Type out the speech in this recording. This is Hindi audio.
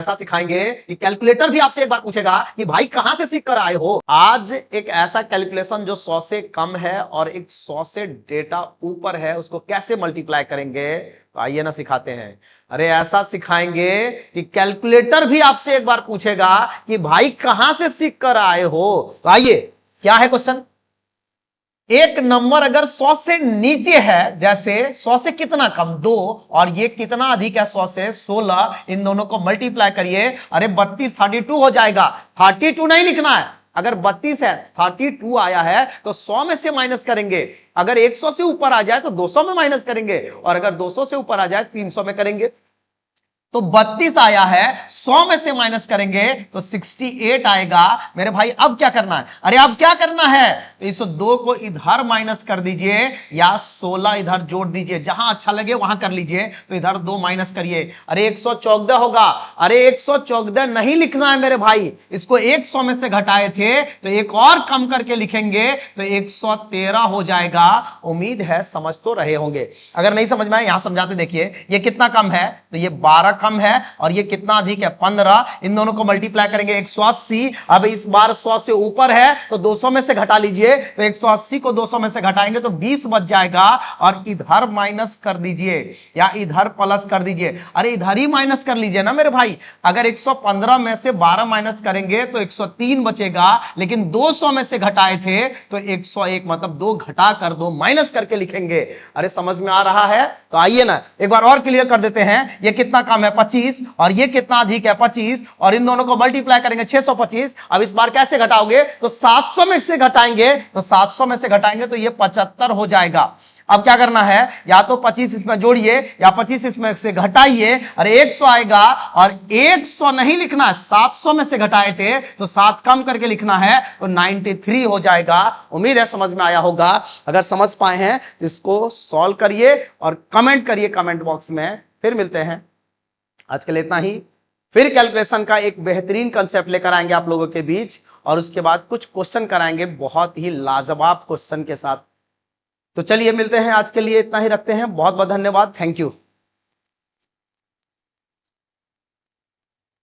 ऐसा सिखाएंगे कि कैलकुलेटर भी आपसे एक बार पूछेगा कि भाई कहां से सीख कर आए हो। आज एक ऐसा कैलकुलेशन जो 100 से कम है और एक 100 से डेटा ऊपर है, उसको कैसे मल्टीप्लाई करेंगे, तो आइए ना सिखाते हैं। अरे ऐसा सिखाएंगे कि कैलकुलेटर भी आपसे एक बार पूछेगा कि भाई कहां से सीख कर आए हो। तो आइए, क्या है क्वेश्चन। एक नंबर अगर 100 से नीचे है, जैसे 100 से कितना कम 2, और ये कितना अधिक है 100 से 16, इन दोनों को मल्टीप्लाई करिए। अरे 32 32 हो जाएगा। 32 नहीं लिखना है, अगर 32 है 32 आया है तो 100 में से माइनस करेंगे। अगर 100 से ऊपर आ जाए तो 200 में माइनस करेंगे, और अगर 200 से ऊपर आ जाए 300 में करेंगे। तो 32 आया है, 100 में से माइनस करेंगे तो 68 आएगा। मेरे भाई अब क्या करना है, अरे अब क्या करना है, तो इस 2 को इधर माइनस कर दीजिए या 16 इधर जोड़ दीजिए, जहां अच्छा लगे वहां कर लीजिए। तो इधर 2 माइनस करिए, अरे 114 होगा। अरे 114 नहीं लिखना है मेरे भाई, इसको 100 में से घटाए थे तो एक और कम करके लिखेंगे तो 113 हो जाएगा। उम्मीद है समझ तो रहे होंगे। अगर नहीं समझ में आए, यहां समझाते देखिए। ये कितना कम है, तो ये 12 कम है, और ये कितना अधिक है 15। इन दोनों को मल्टीप्लाई करेंगे 180। अब इस बार 100 से ऊपर है तो 200 में से घटा लीजिए, तो 180 को 200 में से घटाएंगे तो 20 बच जाएगा, और इधर माइनस कर दीजिए या इधर प्लस कर दीजिए। अरे इधर ही माइनस कर लीजिए ना मेरे भाई। अगर 115 में से 12 माइनस करेंगे तो 103 बचेगा, लेकिन 200 में से घटाए थे तो 101, मतलब 2 घटा कर 2 माइनस करके लिखेंगे। अरे समझ में आ रहा है। तो आइए ना एक बार और क्लियर कर देते हैं। ये कितना कम है 25, और ये कितना अधिक है 25, और इन दोनों को मल्टीप्लाई करेंगे 625। अब इस बार कैसे घटाओगे, तो 700 में से घटाएंगे, तो 700 में से घटाएंगे तो ये 75 हो जाएगा। अब क्या करना है, या तो 25 इसमें जोड़िए या 25 इसमें से घटाइए। अरे 100 आएगा, और 100 नहीं लिखना है, 700 में से घटाए थे तो 7 कम करके लिखना है, तो 93 हो जाएगा। उम्मीद है समझ में आया होगा। अगर समझ पाए हैं तो इसको सॉल्व करिए और कमेंट करिए कमेंट बॉक्स में। फिर मिलते हैं, आज के लिए इतना ही। फिर कैलकुलेशन का एक बेहतरीन कंसेप्ट लेकर आएंगे आप लोगों के बीच, और उसके बाद कुछ क्वेश्चन कराएंगे बहुत ही लाजवाब क्वेश्चन के साथ। तो चलिए मिलते हैं, आज के लिए इतना ही रखते हैं। बहुत बहुत धन्यवाद, थैंक यू।